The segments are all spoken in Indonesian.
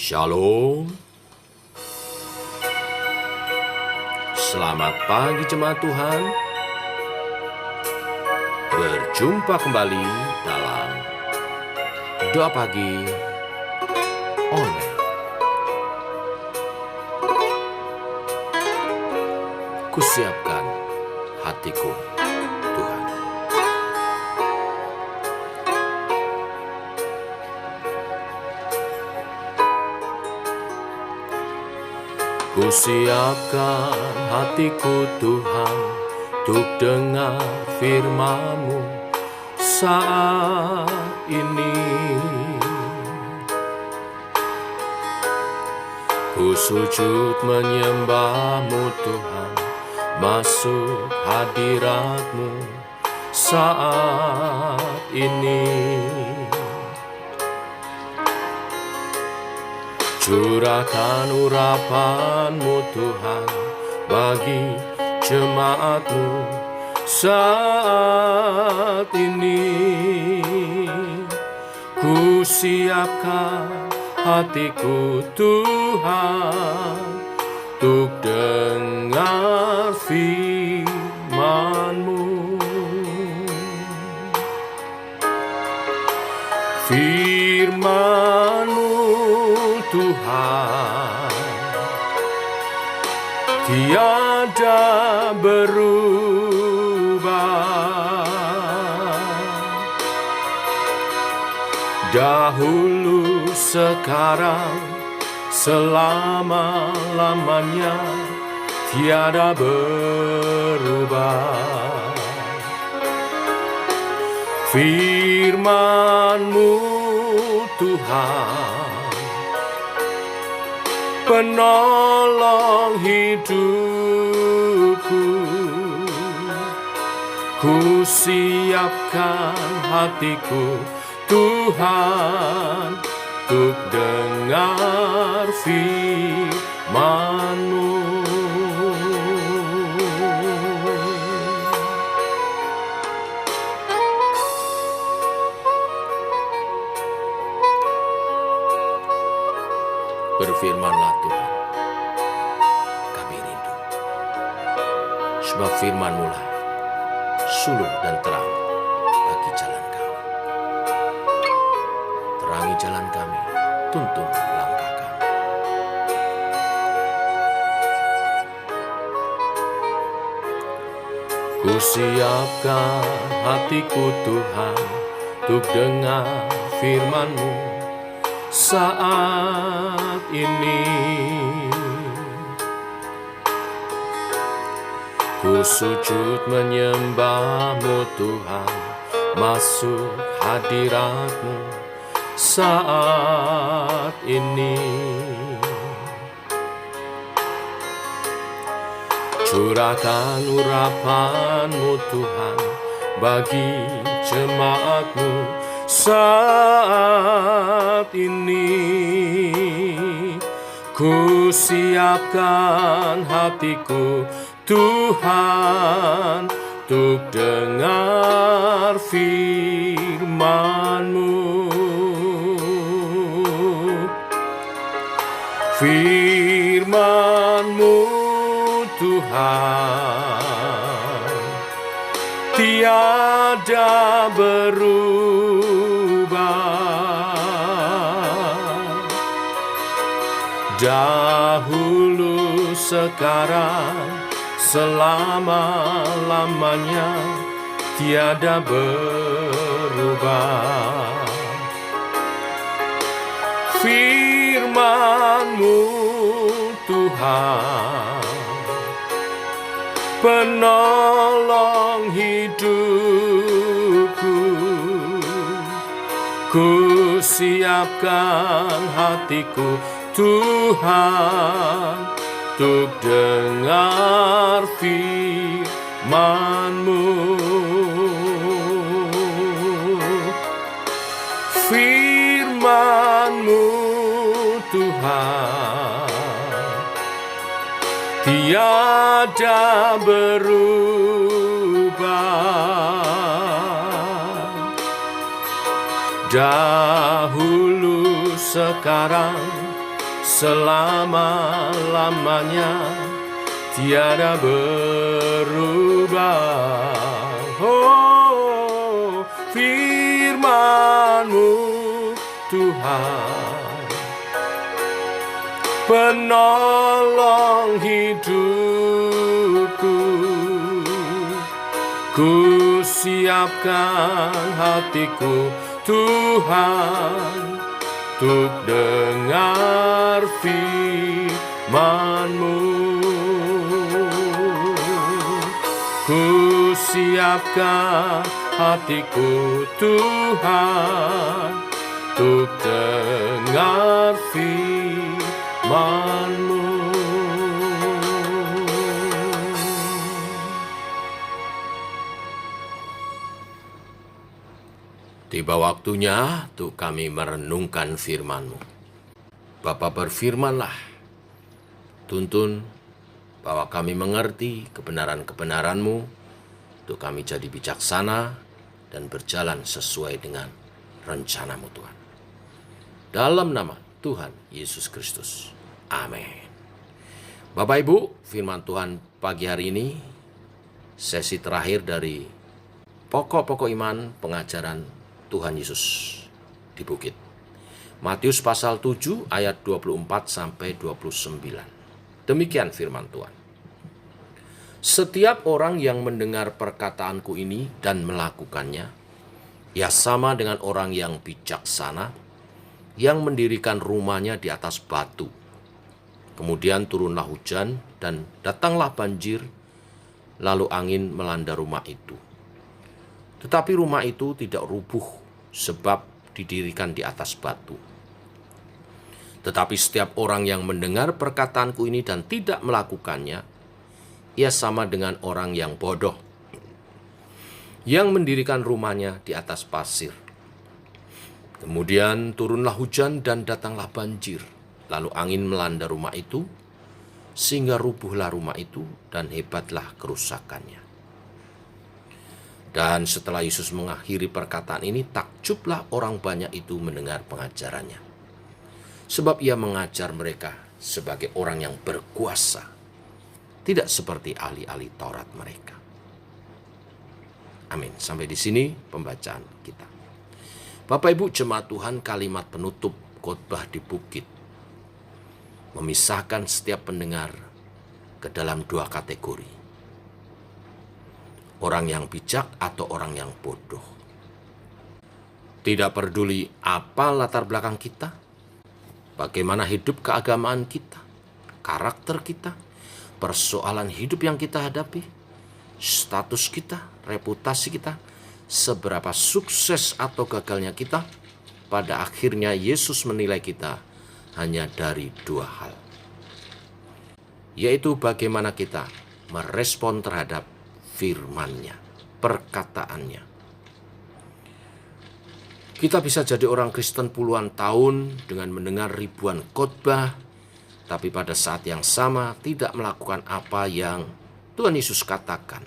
Shalom. Selamat pagi jemaat Tuhan. Berjumpa kembali dalam doa pagi online. Kusiapkan hatiku, Tuhan. Kusiapkan hatiku Tuhan, untuk dengar firman-Mu saat ini. Ku sujud menyembah-Mu Tuhan, masuk hadirat-Mu saat ini. Curahkan urapan-Mu Tuhan bagi jemaat-Mu saat ini. Ku siapkan hatiku Tuhan, untuk dengar firman-Mu. Firman-Mu Tuhan tiada berubah, dahulu, sekarang, selama-lamanya tiada berubah. Firman-Mu Tuhan penolong hidupku. Ku siapkan hatiku Tuhan, untuk dengar firman-Mu. Berfirmanlah Tuhan, kami rindu. Sebab firman-Mu lah sulur dan terang bagi jalan kami. Terangi jalan kami, tuntun langkah kami. Ku siapkan hatiku Tuhan, untuk dengar firman-Mu saat ini. Ku sujud menyembah-Mu Tuhan, masuk hadirat-Mu saat ini. Curahkan urapan-Mu Tuhan bagi jemaat-Mu saat ini. Ku siapkan hatiku Tuhan, untuk dengar firman-Mu. Firman-Mu Tuhan tiada berubah, dahulu, sekarang, selama-lamanya tiada berubah. Firman-Mu Tuhan penolong hidupku. Ku siapkan hatiku Tuhan, untuk dengar firman-Mu. Firman-Mu Tuhan tiada berubah, dahulu, sekarang, selama-lamanya tiada berubah. Oh, firman-Mu Tuhan, penolong hidupku. Ku siapkan hatiku Tuhan, untuk dengar firman-Mu. Ku siapkan hatiku Tuhan, untuk dengar firman-Mu. Tiba waktunya untuk kami merenungkan firman-Mu. Bapa, berfirmanlah, tuntun bahwa kami mengerti kebenaran-kebenaran-Mu, untuk kami jadi bijaksana dan berjalan sesuai dengan rencana-Mu Tuhan. Dalam nama Tuhan Yesus Kristus. Amin. Bapak Ibu, firman Tuhan pagi hari ini, sesi terakhir dari pokok-pokok iman pengajaran Tuhan Yesus di bukit. Matius pasal 7 ayat 24 sampai 29. Demikian firman Tuhan. Setiap orang yang mendengar perkataanku ini dan melakukannya, ia sama dengan orang yang bijaksana yang mendirikan rumahnya di atas batu. Kemudian turunlah hujan dan datanglah banjir, lalu angin melanda rumah itu. Tetapi rumah itu tidak rubuh sebab didirikan di atas batu. Tetapi setiap orang yang mendengar perkataanku ini dan tidak melakukannya, ia sama dengan orang yang bodoh, yang mendirikan rumahnya di atas pasir. Kemudian turunlah hujan dan datanglah banjir, lalu angin melanda rumah itu, sehingga rubuhlah rumah itu dan hebatlah kerusakannya. Dan setelah Yesus mengakhiri perkataan ini, takjublah orang banyak itu mendengar pengajarannya. Sebab ia mengajar mereka sebagai orang yang berkuasa, tidak seperti ahli-ahli Taurat mereka. Amin. Sampai di sini pembacaan kita. Bapak Ibu jemaat Tuhan, kalimat penutup khotbah di bukit memisahkan setiap pendengar ke dalam dua kategori. Orang yang bijak atau orang yang bodoh. Tidak peduli apa latar belakang kita, bagaimana hidup keagamaan kita, karakter kita, persoalan hidup yang kita hadapi, status kita, reputasi kita, seberapa sukses atau gagalnya kita, pada akhirnya Yesus menilai kita hanya dari dua hal. Yaitu bagaimana kita merespon terhadap firman-Nya, perkataannya. Kita bisa jadi orang Kristen puluhan tahun dengan mendengar ribuan khotbah, tapi pada saat yang sama tidak melakukan apa yang Tuhan Yesus katakan.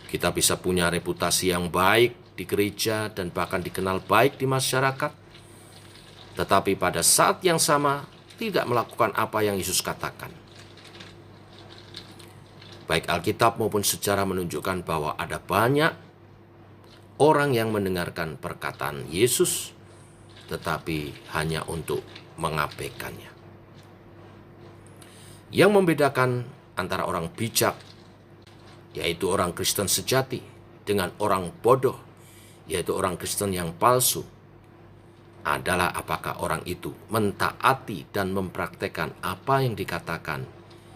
Kita bisa punya reputasi yang baik di gereja dan bahkan dikenal baik di masyarakat, tetapi pada saat yang sama tidak melakukan apa yang Yesus katakan. Baik Alkitab maupun sejarah menunjukkan bahwa ada banyak orang yang mendengarkan perkataan Yesus, tetapi hanya untuk mengabaikannya. Yang membedakan antara orang bijak, yaitu orang Kristen sejati, dengan orang bodoh, yaitu orang Kristen yang palsu, adalah apakah orang itu mentaati dan mempraktekkan apa yang dikatakan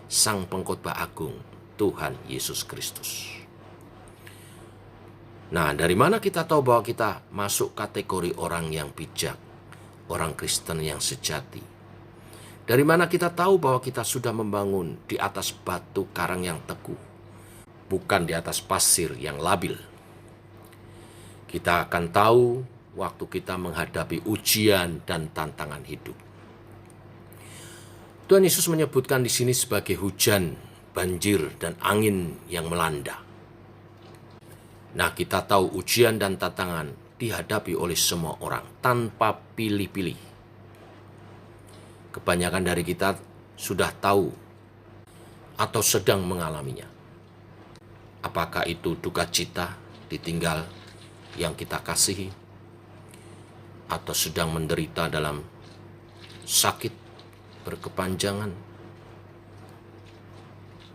Sang Pengkhotbah Agung, Tuhan Yesus Kristus. Nah, dari mana kita tahu bahwa kita masuk kategori orang yang bijak, orang Kristen yang sejati? Dari mana kita tahu bahwa kita sudah membangun di atas batu karang yang teguh, bukan di atas pasir yang labil? Kita akan tahu waktu kita menghadapi ujian dan tantangan hidup. Tuhan Yesus menyebutkan di sini sebagai hujan, banjir, dan angin yang melanda. Nah, kita tahu ujian dan tantangan dihadapi oleh semua orang tanpa pilih-pilih. Kebanyakan dari kita sudah tahu atau sedang mengalaminya. Apakah itu duka cita ditinggal yang kita kasihi, atau sedang menderita dalam sakit berkepanjangan,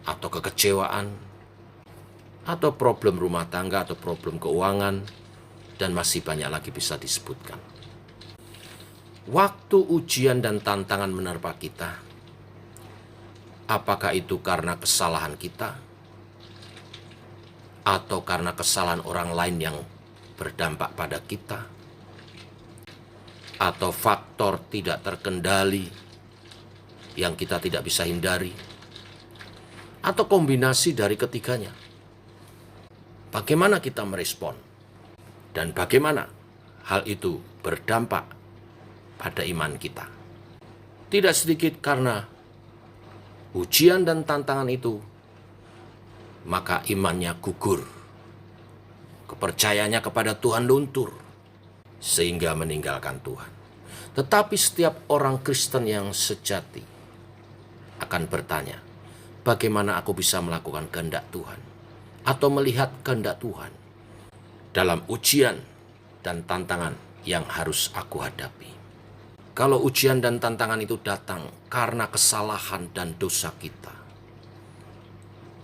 atau kekecewaan, atau problem rumah tangga, atau problem keuangan, dan masih banyak lagi bisa disebutkan. Waktu ujian dan tantangan menerpa kita, apakah itu karena kesalahan kita, atau karena kesalahan orang lain yang berdampak pada kita, atau faktor tidak terkendali yang kita tidak bisa hindari, atau kombinasi dari ketiganya. Bagaimana kita merespon, dan bagaimana hal itu berdampak pada iman kita. Tidak sedikit karena ujian dan tantangan itu, maka imannya gugur, kepercayaannya kepada Tuhan luntur, sehingga meninggalkan Tuhan. Tetapi setiap orang Kristen yang sejati akan bertanya, bagaimana aku bisa melakukan kehendak Tuhan atau melihat kehendak Tuhan dalam ujian dan tantangan yang harus aku hadapi. Kalau ujian dan tantangan itu datang karena kesalahan dan dosa kita,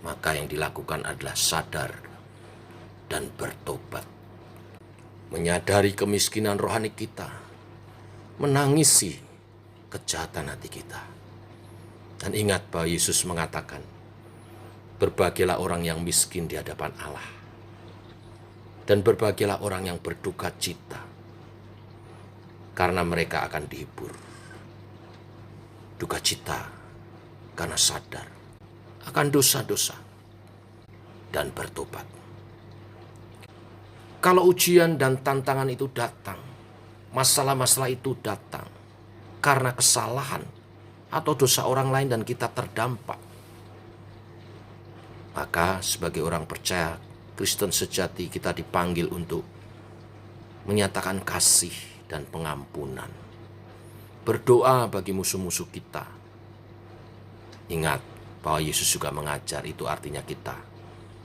maka yang dilakukan adalah sadar dan bertobat. Menyadari kemiskinan rohani kita, menangisi kejahatan hati kita. Dan ingat bahwa Yesus mengatakan, berbahagialah orang yang miskin di hadapan Allah, dan berbahagialah orang yang berduka cita, karena mereka akan dihibur. Duka cita karena sadar akan dosa-dosa dan bertobat. Kalau ujian dan tantangan itu datang, masalah-masalah itu datang karena kesalahan atau dosa orang lain dan kita terdampak, maka sebagai orang percaya Kristen sejati kita dipanggil untuk menyatakan kasih dan pengampunan. Berdoa bagi musuh-musuh kita. Ingat bahwa Yesus juga mengajar, itu artinya kita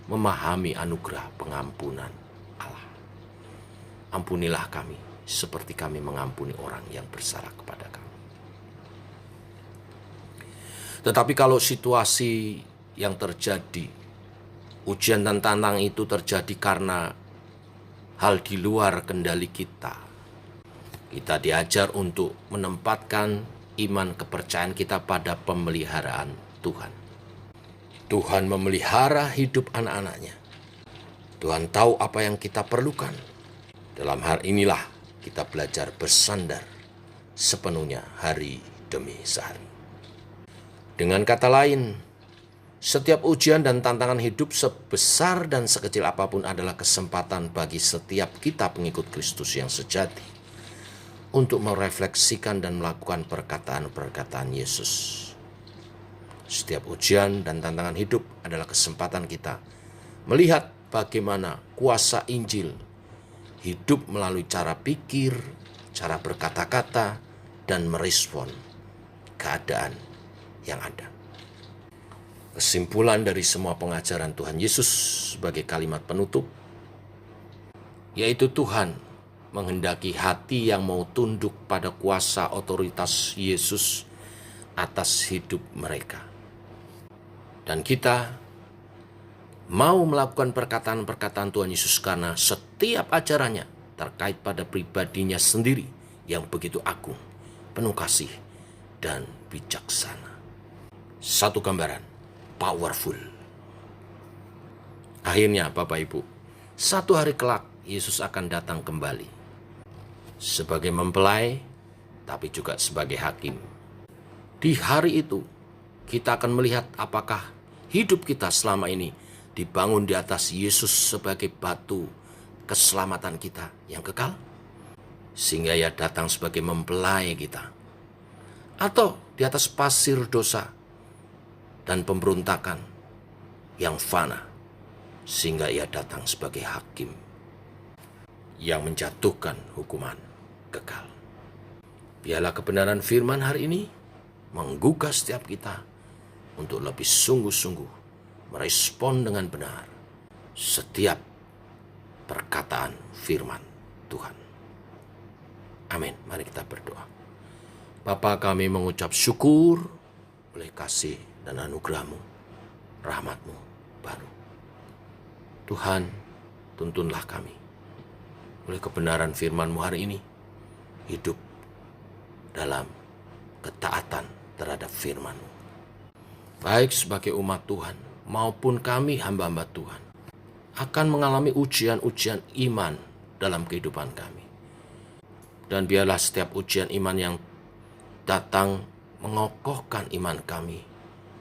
memahami anugerah pengampunan Allah. Ampunilah kami seperti kami mengampuni orang yang bersalah kepada kami. Tetapi kalau situasi yang terjadi, ujian dan tantangan itu terjadi karena hal di luar kendali kita, kita diajar untuk menempatkan iman kepercayaan kita pada pemeliharaan Tuhan. Tuhan memelihara hidup anak-anaknya. Tuhan tahu apa yang kita perlukan. Dalam hal inilah kita belajar bersandar sepenuhnya hari demi sehari. Dengan kata lain, setiap ujian dan tantangan hidup sebesar dan sekecil apapun adalah kesempatan bagi setiap kita pengikut Kristus yang sejati untuk merefleksikan dan melakukan perkataan-perkataan Yesus. Setiap ujian dan tantangan hidup adalah kesempatan kita melihat bagaimana kuasa Injil hidup melalui cara pikir, cara berkata-kata, dan merespon keadaan yang ada. Kesimpulan dari semua pengajaran Tuhan Yesus sebagai kalimat penutup, yaitu Tuhan menghendaki hati yang mau tunduk pada kuasa otoritas Yesus atas hidup mereka. Dan kita mau melakukan perkataan-perkataan Tuhan Yesus karena setiap ajarannya terkait pada pribadinya sendiri yang begitu agung, penuh kasih, dan bijaksana. Satu gambaran, powerful. Akhirnya Bapak Ibu, satu hari kelak Yesus akan datang kembali sebagai mempelai, tapi juga sebagai hakim. Di hari itu, kita akan melihat apakah hidup kita selama ini dibangun di atas Yesus sebagai batu keselamatan kita yang kekal, sehingga Ia datang sebagai mempelai kita, atau di atas pasir dosa dan pemberontakan yang fana, sehingga Ia datang sebagai hakim yang menjatuhkan hukuman kekal. Biarlah kebenaran firman hari ini menggugah setiap kita untuk lebih sungguh-sungguh merespon dengan benar setiap perkataan firman Tuhan. Amin. Mari kita berdoa. Bapa, kami mengucap syukur oleh kasih dan anugerah-Mu, rahmat-Mu baru. Tuhan, tuntunlah kami oleh kebenaran firman-Mu hari ini, hidup dalam ketaatan terhadap firman-Mu. Baik sebagai umat Tuhan maupun kami hamba-hamba Tuhan akan mengalami ujian-ujian iman dalam kehidupan kami. Dan biarlah setiap ujian iman yang datang mengokohkan iman kami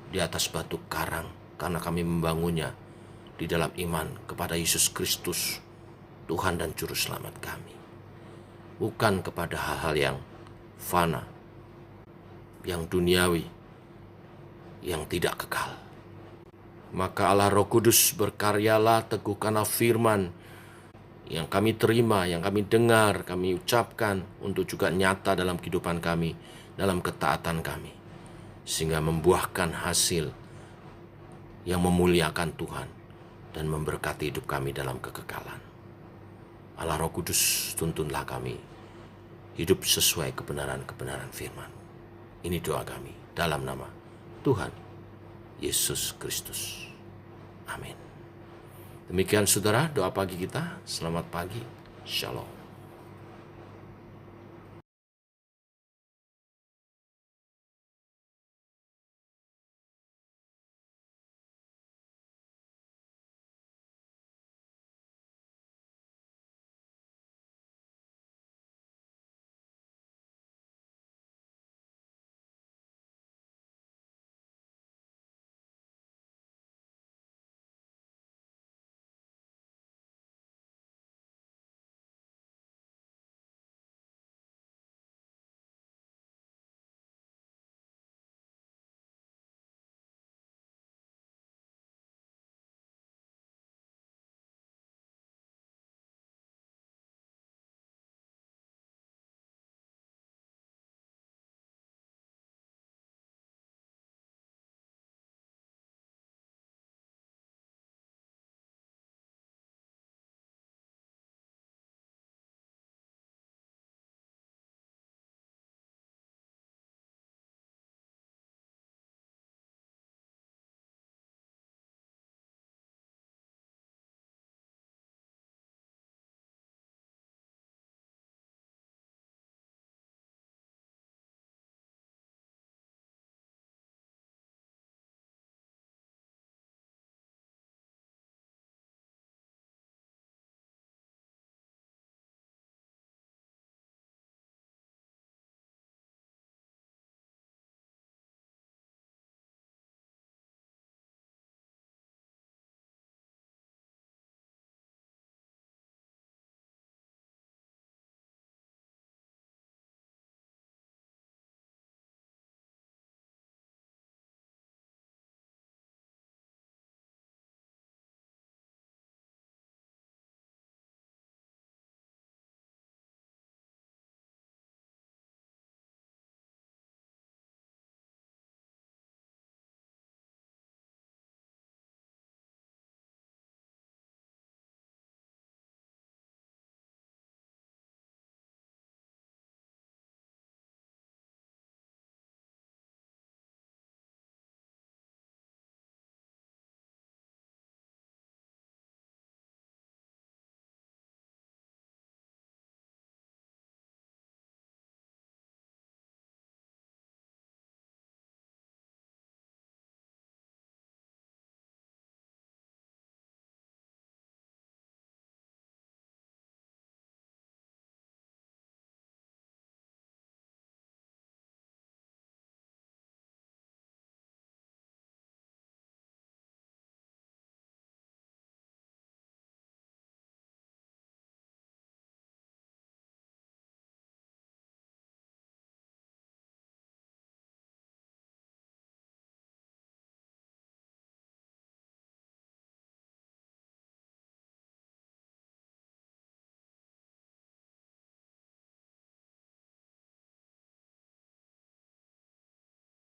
di atas batu karang, karena kami membangunnya di dalam iman kepada Yesus Kristus, Tuhan dan Juru Selamat kami. Bukan kepada hal-hal yang fana, yang duniawi, yang tidak kekal. Maka Allah Roh Kudus berkaryalah, teguhkanlah firman yang kami terima, yang kami dengar, kami ucapkan untuk juga nyata dalam kehidupan kami, dalam ketaatan kami, sehingga membuahkan hasil yang memuliakan Tuhan dan memberkati hidup kami dalam kekekalan. Allah Roh Kudus, tuntunlah kami hidup sesuai kebenaran-kebenaran firman. Ini doa kami dalam nama Tuhan Yesus Kristus. Amin. Demikian saudara, doa pagi kita. Selamat pagi. Shalom.